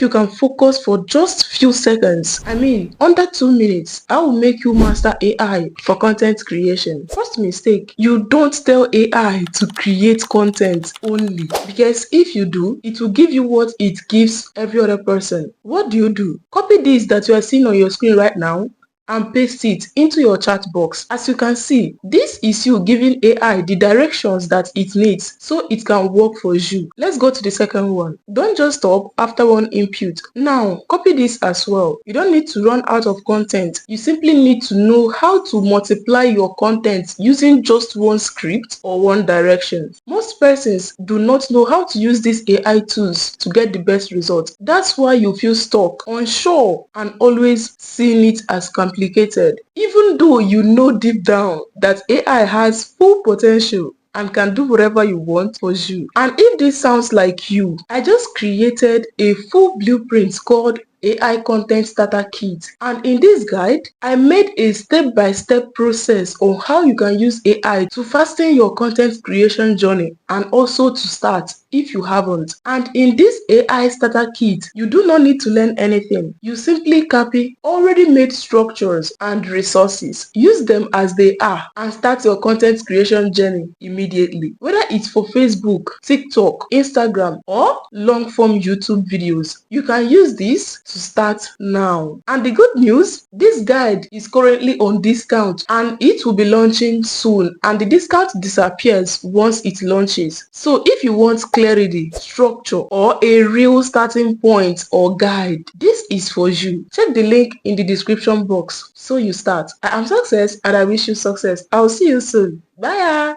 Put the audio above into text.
you can focus for just few seconds, I mean under 2 minutes, I will make you master AI for content creation. First mistake, you don't tell AI to create content only, because if you do, it will give you what it gives every other person. What do? Copy this that you are seeing on your screen right now and paste it into your chat box. As you can see, this is you giving AI the directions that it needs so it can work for you. Let's go to the second one. Don't just stop after one input. Now, copy this as well. You don't need to run out of content. You simply need to know how to multiply your content using just one script or one direction. Most persons do not know how to use these AI tools to get the best results. That's why you feel stuck, unsure, and always seeing it as complicated, even though you know deep down that AI has full potential and can do whatever you want for you. And if this sounds like you, I just created a full blueprint called AI Content Starter Kit, and in this guide I made a step-by-step process on how you can use AI to fasten your content creation journey and also to start if you haven't. And in this AI Starter Kit, you do not need to learn anything. You simply copy already made structures and resources, use them as they are, and start your content creation journey immediately. Whether it's for Facebook, TikTok, Instagram, or long form YouTube videos, you can use this to start now. And the good news, this guide is currently on discount and it will be launching soon, and the discount disappears once it launches. So if you want clarity, structure, or a real starting point or guide, this is for you. Check the link in the description box so you start. I am Success and I wish you success. I'll see you soon. Bye.